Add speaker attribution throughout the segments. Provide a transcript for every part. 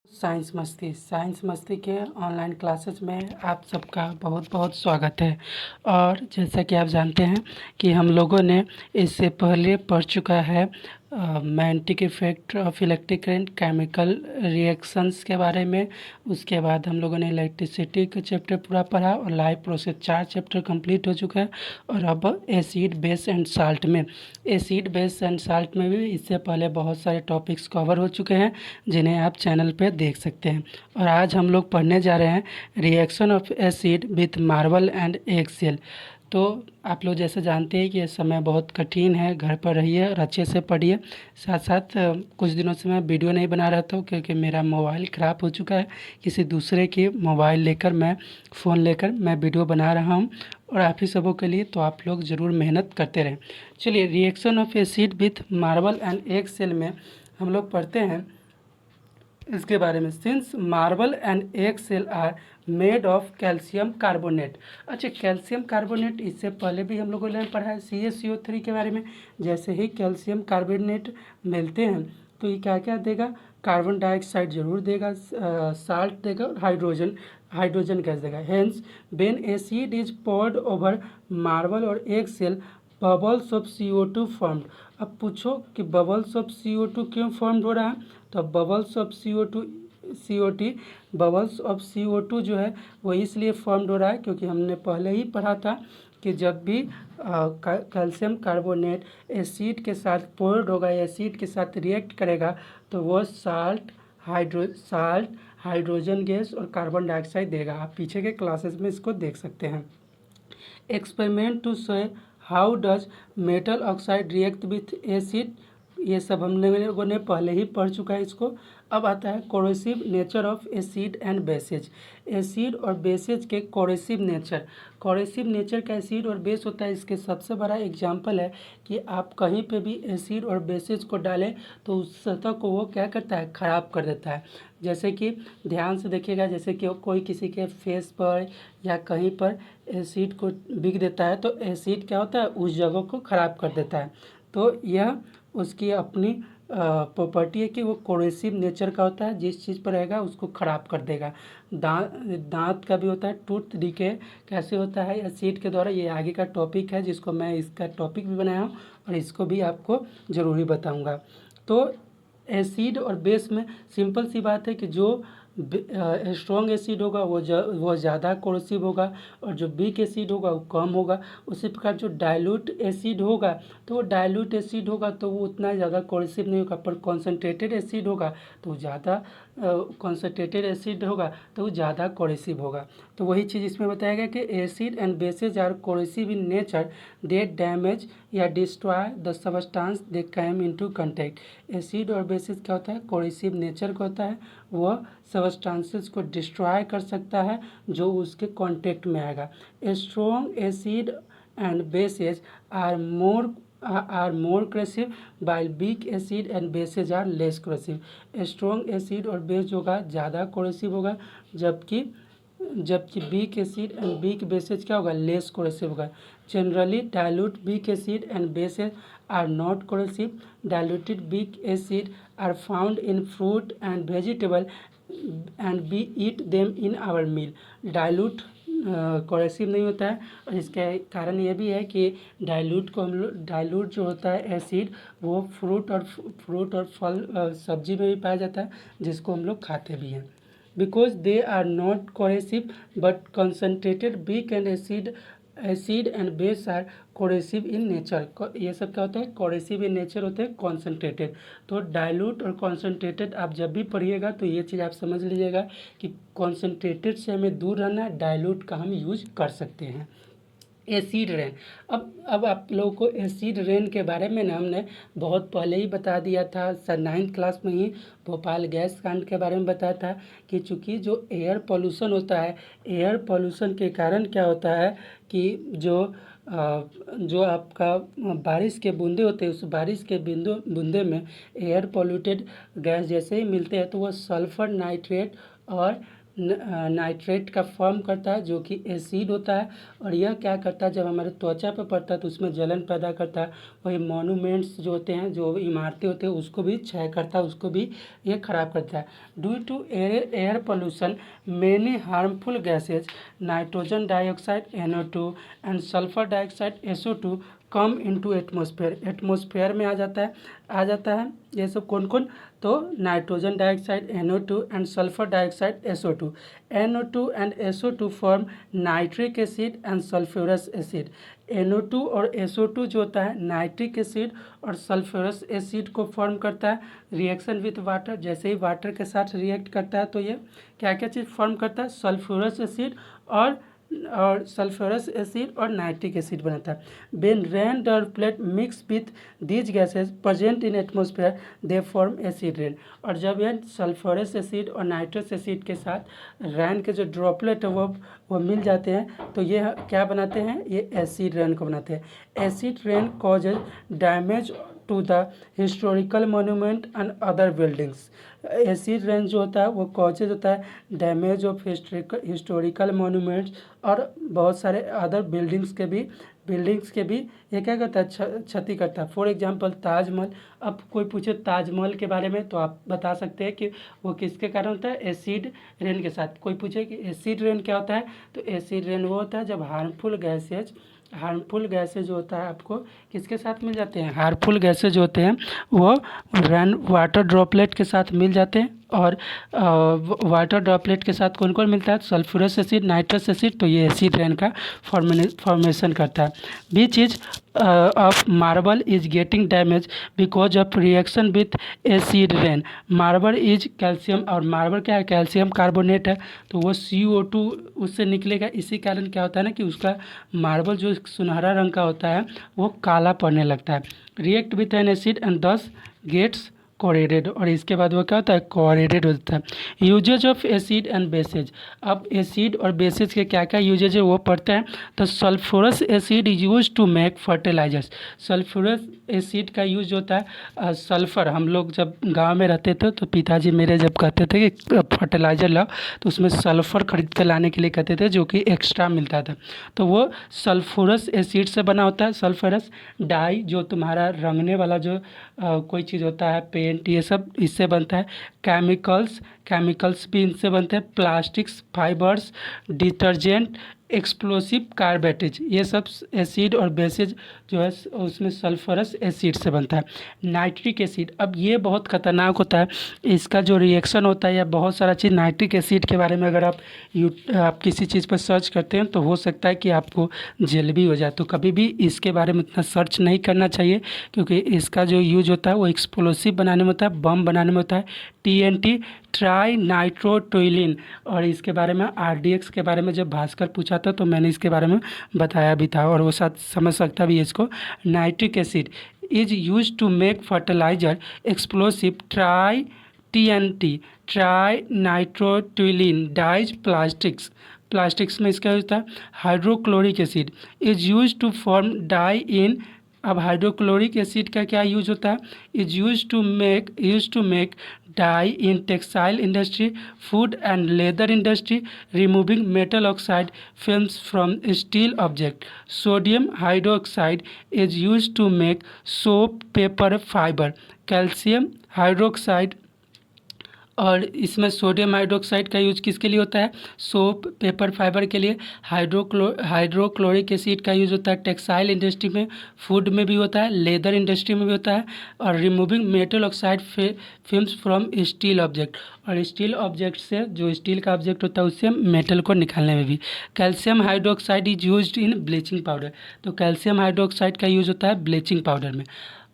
Speaker 1: Science मस्ती के online classes में आप सबका बहुत बहुत स्वागत है। और जैसा कि आप जानते हैं कि हम लोगों ने इससे पहले पढ़ चुका है magnetic effect of electric current, chemical reactions के बारे में। उसके बाद हम लोगों ने इलेक्ट्रिसिटी का चैप्टर पूरा पढ़ा और लाइव प्रोसेस 4 चैप्टर कंप्लीट हो चुका है। और अब एसिड बेस एंड साल्ट में भी इससे पहले बहुत सारे टॉपिक्स कवर हो चुके हैं जिन्हें आप चैनल पे देख सकते हैं। और आज हम लोग पढ़ने जा रहे हैं reaction of acid with marble and egg shell. तो आप लोग जैसे जानते हैं कि ये समय बहुत कठिन है, घर पर रहिए और अच्छे से पढ़िए। साथ साथ कुछ दिनों से मैं वीडियो नहीं बना रहा था क्योंकि मेरा मोबाइल ख़राब हो चुका है। किसी दूसरे की मोबाइल लेकर फ़ोन लेकर मैं वीडियो बना रहा हूँ और आप ही सबों के लिए, तो आप लोग ज़रूर मेहनत करते रहें। चलिए, reaction of acid with marble and egg shell में हम लोग पढ़ते हैं इसके बारे में। Since marble and egg shell are made of calcium carbonate. अच्छा, कैल्शियम कार्बोनेट इससे पहले भी हम लोगों ने पढ़ा है CaCO3 के बारे में। जैसे ही कैल्शियम कार्बोनेट मिलते हैं तो ये क्या क्या देगा? कार्बन डाइऑक्साइड जरूर देगा, साल्ट देगा और हाइड्रोजन गैस देगा। Hence when acid is poured over marble और egg shell bubbles of CO2 formed. अब पूछो कि बबल्स ऑफ CO2 क्यों फॉर्म्ड हो रहा है? तो बबल्स ऑफ CO2 जो है वो इसलिए फॉर्म्ड हो रहा है क्योंकि हमने पहले ही पढ़ा था कि जब भी कैल्शियम कार्बोनेट एसिड के साथ पोर्ड होगा, एसिड के साथ रिएक्ट करेगा तो वो साल्ट, हाइड्रोजन गैस और कार्बन डाइऑक्साइड देगा। आप पीछे के क्लासेस में इसको देख सकते हैं। Experiment to show how does metal oxide react with acid, ये सब हम लोगों ने पहले ही पढ़ चुका है इसको। अब आता है coercive nature of acid and bases. Acid और बेसेज के कोरेसिव नेचर का एसिड और बेस होता है। इसके सबसे बड़ा एग्जाम्पल है कि आप कहीं पे भी एसिड और बेसेज को डालें तो उस सतह को वो क्या करता है? ख़राब कर देता है। जैसे कि ध्यान से देखिएगा, जैसे कि कोई किसी के फेस पर या कहीं पर एसिड को बिग देता है तो एसिड क्या होता है? उस जगह को ख़राब कर देता है। तो यह उसकी अपनी प्रॉपर्टी है कि वो कोरेसिव नेचर का होता है। जिस चीज़ पर रहेगा उसको ख़राब कर देगा। दांत का भी होता है। टूथ डिके कैसे होता है एसिड के द्वारा? ये आगे का टॉपिक है जिसको मैं इसका टॉपिक भी बनाया हूँ और इसको भी आपको ज़रूरी बताऊँगा। तो एसिड और बेस में सिंपल सी बात है कि जो स्ट्रॉन्ग एसिड होगा वो ज़्यादा कोरोसिव होगा और जो वीक एसिड होगा वो कम होगा। उसी प्रकार जो डाइल्यूट एसिड होगा तो वो उतना ज़्यादा कोरोसिव नहीं होगा, पर कॉन्सेंट्रेटेड एसिड होगा तो ज़्यादा कोरोसिव होगा। तो वही चीज़ इसमें बताया गया कि acid and bases are corrosive in nature, they damage या destroy the substance they came into contact. Acid और बेसिस क्या होता है? कोरेसिव नेचर का होता है। वह सबस्टांसेस को डिस्ट्रॉय कर सकता है जो उसके कांटेक्ट में आएगा। Strong acid and bases are more corrosive while weak acid and bases are less corrosive. Strong acid और बेस होगा ज़्यादा कोरेसिव होगा, जबकि weak acid and weak bases क्या होगा? लेस कोरेसिव होगा। Generally dilute weak acid and bases are not corrosive. Diluted weak acid are found in fruit and vegetable and we eat them in our meal. Dilute corrosive नहीं होता है और इसका कारण ये भी है कि डाइल्यूट जो होता है एसिड वो फ्रूट और फल सब्जी में भी पाया जाता है जिसको हम लोग खाते भी हैं। Because they are not corrosive but concentrated weak and acid and base are corrosive in nature. ये सब क्या होता है? कोरेसिव इन नेचर होते हैं कॉन्सनट्रेटेड। तो डाइल्यूट और कॉन्सनट्रेटेड आप जब भी पढ़िएगा तो ये चीज़ आप समझ लीजिएगा कि कॉन्सनट्रेटेड से हमें दूर रहना है, डाइल्यूट का हम यूज कर सकते हैं। Acid rain. अब आप लोगों को एसिड रेन के बारे में ना हमने बहुत पहले ही बता दिया था। 9th क्लास में ही भोपाल गैस कांड के बारे में बताया था कि चूँकि जो एयर पोल्यूशन होता है, एयर पोल्यूशन के कारण क्या होता है कि जो आपका बारिश के बूंदे होते हैं, उस बारिश के बूंदे में एयर पोल्यूटेड गैस जैसे ही मिलते हैं तो वह सल्फ़र नाइट्रेट और नाइट्रेट का फॉर्म करता है जो कि एसिड होता है, और यह क्या करता है जब हमारे त्वचा पर पड़ता है तो उसमें जलन पैदा करता है। वही मॉन्यूमेंट्स जो होते हैं, जो इमारतें होते हैं, उसको भी क्षय करता है, उसको भी ये खराब करता है। Due to air pollution many harmful gases nitrogen dioxide NO2 and sulphur dioxide SO2 come into atmosphere में आ जाता है। ये सब कौन कौन? तो nitrogen dioxide NO2 and sulphur dioxide SO2। NO2 and SO2 form nitric acid and sulphurous acid. NO2 और SO2 जो होता है नाइट्रिक एसिड और सल्फ्यूरस एसिड को फॉर्म करता है रिएक्शन विथ वाटर। जैसे ही वाटर के साथ रिएक्ट करता है तो ये क्या क्या चीज़ फॉर्म करता है? सल्फ्यूरस एसिड और सल्फ्यूरस एसिड और नाइट्रिक एसिड बनाता है। When rain droplet mix with these gases present in atmosphere they form acid rain. और जब यह सल्फ्यूरस एसिड और नाइट्रस एसिड के साथ रेन के जो ड्रॉपलेट है वो मिल जाते हैं तो ये क्या बनाते हैं? ये एसिड रेन को बनाते हैं। Acid rain causes damage to the historical monument and other buildings. Acid rain जो होता है वो कॉजेज होता है डैमेज ऑफ हिस्टोरिकल मोन्यूमेंट्स और बहुत सारे अदर बिल्डिंग्स के भी ये क्या करता है? क्षति करता है। For example Taj Mahal. अब कोई पूछे ताजमहल के बारे में तो आप बता सकते हैं कि वो किसके कारण होता है? एसिड रेन के साथ। कोई पूछे कि एसिड रेन क्या होता है, तो एसिड रेन वो होता है जब हार्मफुल गैसेज जो होता है आपको किसके साथ मिल जाते हैं? हार्मफुल गैसेज जो होते हैं वो रेन वाटर ड्रॉपलेट के साथ मिल जाते हैं। और वाटर ड्रॉपलेट के साथ कौन कौन मिलता है? Sulphurous acid, nitrous acid. तो ये एसिड रेन का फॉर्मेशन करता है। Beach is of marble is getting damage because of reaction with acid rain. Marble is calcium, और मार्बल क्या है? कैल्शियम कार्बोनेट है, तो वो CO2 उससे निकलेगा। इसी कारण क्या होता है ना कि उसका मार्बल जो सुनहरा रंग का होता है वो काला पड़ने लगता है। React with an acid and दस गेट्स कोरेडेड, और इसके बाद वो क्या होता है? कोरेडेड होता है। Usages of acid and bases. अब एसिड और बेसिज के क्या क्या यूजेज है वो पढ़ते हैं। तो sulphurous acid is use to make fertilisers. Sulphurous acid का यूज होता है सल्फ़र। हम लोग जब गांव में रहते थे तो पिताजी मेरे जब कहते थे कि फर्टिलाइज़र लाओ तो उसमें सल्फ़र खरीद के लाने के लिए कहते थे, जो कि एक्स्ट्रा मिलता था। तो वो सल्फ्यूरस एसिड से बना होता है। सल्फ्यूरस डाई जो तुम्हारा रंगने वाला जो कोई चीज़ होता है, पेंट, ये सब इससे बनता है। केमिकल्स भी इनसे बनते हैं। प्लास्टिक्स, फाइबर्स, डिटर्जेंट, एक्सप्लोसिव, कार्बेटेज, ये सब एसिड और बेसिज जो है उसमें सल्फ्यूरस एसिड से बनता है। नाइट्रिक एसिड, अब ये बहुत खतरनाक होता है। इसका जो रिएक्शन होता है या बहुत सारा चीज़ नाइट्रिक एसिड के बारे में अगर आप किसी चीज़ पर सर्च करते हैं तो हो सकता है कि आपको जेल भी हो जाए। तो कभी भी इसके बारे में इतना सर्च नहीं करना चाहिए, क्योंकि इसका जो यूज होता है वो एक्सप्लोसिव बनाने में होता है, बम बनाने में होता है। TNT, trinitrotoluene. और इसके बारे में RDX के बारे में जब भास्कर पूछा था तो मैंने इसके बारे में बताया भी था, और वो साथ समझ सकता भी है इसको। Nitric acid is use to make fertiliser explosive. TNT, trinitrotoluene dyes plastics में इसका होता है। Hydrochloric acid is use to form dye in. अब हाइड्रोक्लोरिक एसिड का क्या यूज होता है? Is use to make dye in textile industry, food and leather industry, removing metal oxide films from steel object. Sodium hydroxide is use to make soap, paper, fibre. Calcium hydroxide, और इसमें sodium hydroxide का use किसके लिए होता है? Soap, paper, fibre के लिए। Hydrochloric acid का यूज होता है टेक्सटाइल इंडस्ट्री में, फूड में भी होता है, लेदर इंडस्ट्री में भी होता है, और removing metal oxide films from steel object. और स्टील ऑब्जेक्ट से, जो स्टील का ऑब्जेक्ट होता है उससे मेटल को निकालने में भी। Calcium hydroxide is used in bleaching powder. तो कैल्शियम हाइड्रोक्साइड का यूज होता है ब्लीचिंग पाउडर में।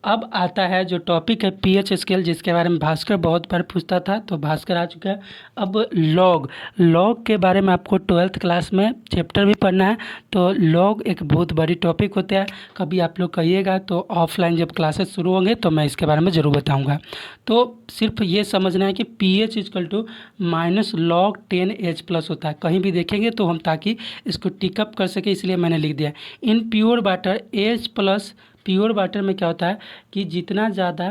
Speaker 1: अब आता है जो टॉपिक है pH स्केल, जिसके बारे में भास्कर बहुत बार पूछता था, तो भास्कर आ चुका है। अब लॉग के बारे में आपको 12th क्लास में चैप्टर भी पढ़ना है। तो लॉग एक बहुत बड़ी टॉपिक होता है। कभी आप लोग कहिएगा तो ऑफलाइन जब क्लासेस शुरू होंगे तो मैं इसके बारे में ज़रूर बताऊँगा। तो सिर्फ ये समझना है कि pH = -log10H+ होता है। कहीं भी देखेंगे तो हम ताकि इसको टिकअप कर सके इसलिए मैंने लिख दिया। In pure water H+, pure water में क्या होता है कि जितना ज़्यादा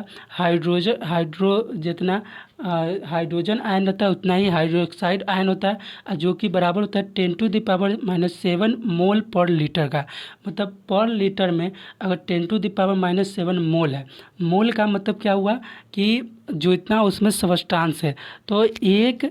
Speaker 1: जितना हाइड्रोजन आयन रहता है उतना ही हाइड्रोक्साइड आयन होता है, जो कि बराबर होता है 10⁻⁻7 मोल पर लीटर का। मतलब पर लीटर में अगर 10⁻⁻7 मोल है, मोल का मतलब क्या हुआ कि जो इतना उसमें सबस्टांस है, तो एक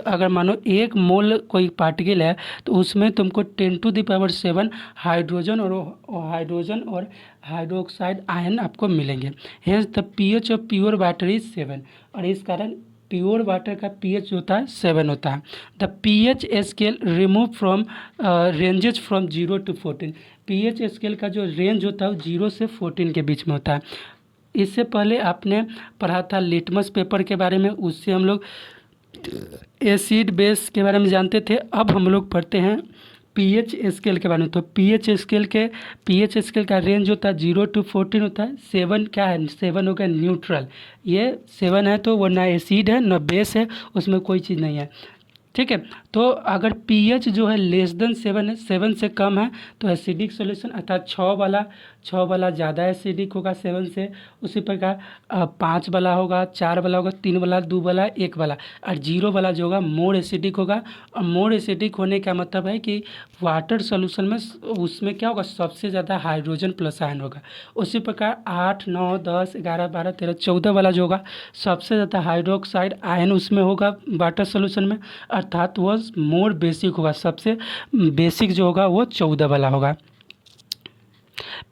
Speaker 1: अगर मानो 1 मोल कोई पार्टिकल है तो उसमें तुमको 10⁻7 हाइड्रोजन और हाइड्रोक्साइड आयन आपको मिलेंगे। Hence the pH of pure water is 7, और इस कारण प्योर वाटर का पीएच होता है 7 होता है। The pH scale remove from ranges from 0 to 14। PH scale का जो रेंज होता है वो 0 से 14 के बीच में होता है। इससे पहले आपने पढ़ा था लिटमस पेपर के बारे में, उससे हम लोग एसिड बेस के बारे में जानते थे। अब हम लोग पढ़ते हैं पीएच स्केल के बारे में। तो पीएच स्केल का रेंज होता है 0 to 14 होता है। 7 क्या है? 7 हो गया न्यूट्रल। ये 7 है तो वो ना एसिड है ना बेस है, उसमें कोई चीज़ नहीं है, ठीक है। तो अगर पीएच जो है लेस देन 7 है, 7 से कम है तो एसिडिक सॉल्यूशन, अर्थात 6 वाला ज़्यादा एसिडिक होगा 7 से। उसी प्रकार 5 वाला होगा, 4 वाला होगा, 3 वाला, 2 वाला, 1 वाला, और 0 वाला जो होगा मोर एसिडिक होगा। और मोर एसिडिक होने का मतलब है कि वाटर सॉल्यूशन में उसमें क्या होगा, सबसे ज़्यादा हाइड्रोजन प्लस आयन होगा। उसी प्रकार 8, 9, 10, 11, 12, 13, 14 वाला जो होगा सबसे ज़्यादा हाइड्रोक्साइड आयन उसमें होगा वाटर सॉल्यूशन में, अर्थात वो मोर बेसिक होगा। सबसे बेसिक जो होगा वो 14 वाला होगा।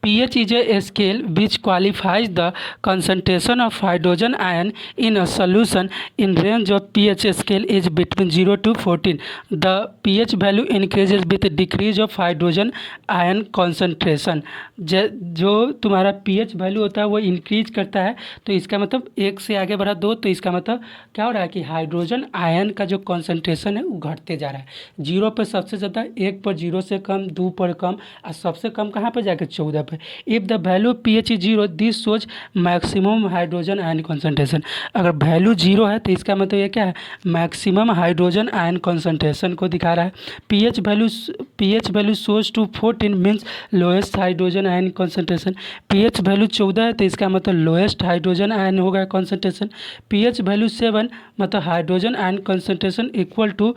Speaker 1: pH is a scale which qualifies the concentration of hydrogen ion in a solution in range of pH scale is between 0 to 14. The pH value increases with decrease of hydrogen ion concentration. जो तुम्हारा pH value होता है वो increase करता है, तो इसका मतलब 1 से आगे बढ़ा 2, तो इसका मतलब क्या हो रहा है कि हाइड्रोजन आयन का जो कॉन्सेंट्रेशन है वो घटते जा रहा है। 0 पर सबसे ज़्यादा, 1 पर 0 से कम, 2 पर कम, और सबसे कम कहाँ पर जाकर 14 पर। If the value pH is 0 this shows maximum hydrogen ion concentration. अगर वैल्यू 0 है तो इसका मतलब ये क्या है, मैक्सिमम हाइड्रोजन आयन कॉन्सेंट्रेशन को दिखा रहा है। pH value shows to 14 means lowest hydrogen ion concentration. pH value 14 है तो इसका मतलब लोएस्ट हाइड्रोजन आयन होगा कॉन्सेंट्रेशन। pH वैल्यू 7 मतलब hydrogen ion concentration equal to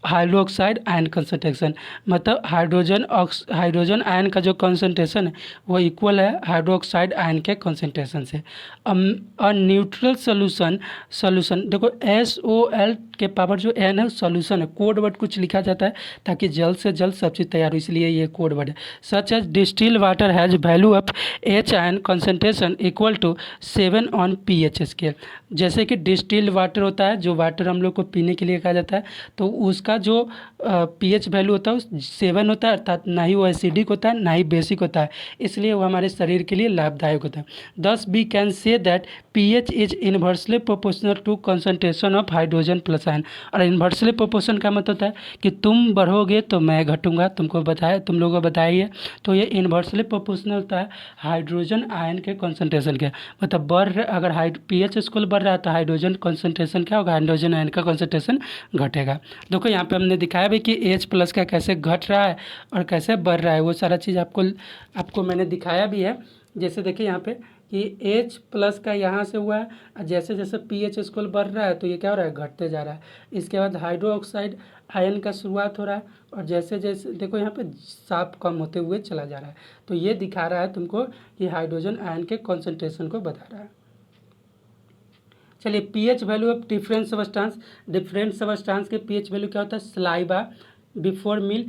Speaker 1: hydroxide ion concentration, मतलब हाइड्रोजन आयन का जो कंसंट्रेशन है वो इक्वल है हाइड्रोक्साइड आयन के कंसंट्रेशन से। न्यूट्रल सॉल्यूशन देखो SOL के पावर जो N है सॉल्यूशन है, कोड वर्ड कुछ लिखा जाता है ताकि जल्द से जल्द सब चीज़ तैयार हो, इसलिए ये कोड वर्ड है। Such as distil water has value of H ion concentration equal to 7 on pH scale. जैसे कि डिस्टिल्ड वाटर होता है, जो वाटर हम लोग को पीने के लिए कहा जाता है, तो उसका जो pH वैल्यू होता है 7 होता है, अर्थात ना ही वो एसिडिक होता है ना ही बेसिक होता है, इसलिए वो हमारे शरीर के लिए लाभदायक होता है। Thus we can say that pH is inversely proportional to concentration of hydrogen plus ion. और इन्वर्सली प्रोपोर्शन का मतलब होता है कि तुम बढ़ोगे तो मैं घटूंगा, तुम लोगों को बताइए, तो ये इन्वर्सली प्रोपोर्शनल होता है हाइड्रोजन आयन के कंसंट्रेशन के। मतलब अगर pH स्केल बढ़ रहा है तो हाइड्रोजन कंसंट्रेशन क्या होगा, हाइड्रोजन आयन का कंसंट्रेशन घटेगा। देखो यहाँ पे हमने दिखाया भी कि H प्लस का कैसे घट रहा है और कैसे बढ़ रहा है, वो सारा चीज़ आपको मैंने दिखाया भी है। जैसे देखिए यहाँ पे कि H प्लस का यहाँ से हुआ है, और जैसे जैसे pH स्केल बढ़ रहा है तो ये क्या हो रहा है, घटते जा रहा है। इसके बाद हाइड्रोक्साइड आयन का शुरुआत हो रहा है, और जैसे जैसे देखो यहाँ पे साफ कम होते हुए चला जा रहा है, तो ये दिखा रहा है तुमको कि हाइड्रोजन आयन के कॉन्सेंट्रेशन को बता रहा है। चलिए pH value of different substance के pH वैल्यू क्या होता है, सलाइबा बिफोर मील,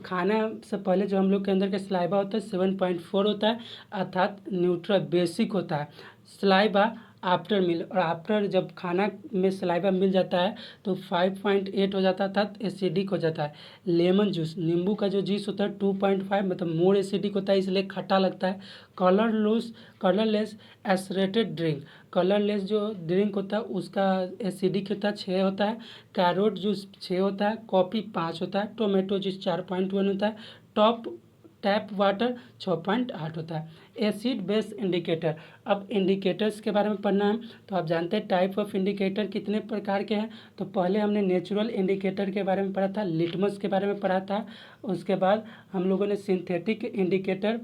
Speaker 1: खाना से पहले जो हम लोग के अंदर का सलाइबा होता है 7.4 होता है, अर्थात न्यूट्रल बेसिक होता है। सलाइबा आफ्टर मील, और आफ्टर जब खाना में सलाइबा मिल जाता है तो 5.8 हो जाता है, अर्थात एसिडिक हो जाता है। लेमन जूस, नींबू का जो जूस होता है 2.5 मतलब मोर एसिडिक होता है, इसलिए खट्टा लगता है। कलरलेस एसरेटेड ड्रिंक, कलरलेस जो ड्रिंक होता है उसका एसिडिक होता है 6 होता है। कैरोट जूस 6 होता है। कॉफ़ी 5 होता है। टोमेटो जूस 4.1 होता है। टैप वाटर 6.8 होता है। एसिड बेस इंडिकेटर, अब इंडिकेटर्स के बारे में पढ़ना है। तो आप जानते हैं टाइप ऑफ इंडिकेटर कितने प्रकार के हैं। तो पहले हमने नेचुरल इंडिकेटर के बारे में पढ़ा था, लिटमस के बारे में पढ़ा था। उसके बाद हम लोगों ने सिंथेटिक इंडिकेटर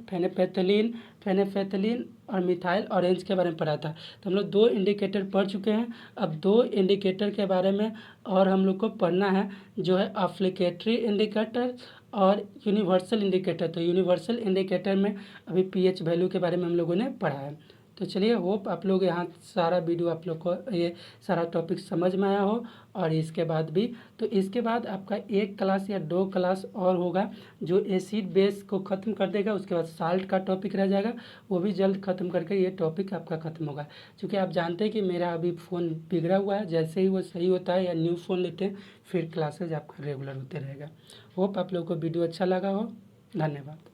Speaker 1: फेनेफेथलीन और मिथाइल ऑरेंज के बारे में पढ़ा था। तो हम लोग 2 इंडिकेटर पढ़ चुके हैं। अब 2 इंडिकेटर के बारे में और हम लोग को पढ़ना है, जो है अप्लीकेटरी इंडिकेटर और यूनिवर्सल इंडिकेटर। तो यूनिवर्सल इंडिकेटर में अभी पीएच वैल्यू के बारे में हम लोगों ने पढ़ा है। तो चलिए, होप आप लोग यहाँ सारा वीडियो आप लोग को ये सारा टॉपिक समझ में आया हो। और इसके बाद भी, तो इसके बाद आपका 1 क्लास या 2 क्लास और होगा जो एसिड बेस को ख़त्म कर देगा। उसके बाद साल्ट का टॉपिक रह जाएगा, वो भी जल्द ख़त्म करके ये टॉपिक आपका ख़त्म होगा। क्योंकि आप जानते हैं कि मेरा अभी फ़ोन बिगड़ा हुआ है, जैसे ही वो सही होता है या न्यू फ़ोन लेते हैं फिर क्लासेज आपका रेगुलर होते रहेगा। होप आप लोगों को वीडियो अच्छा लगा हो। धन्यवाद।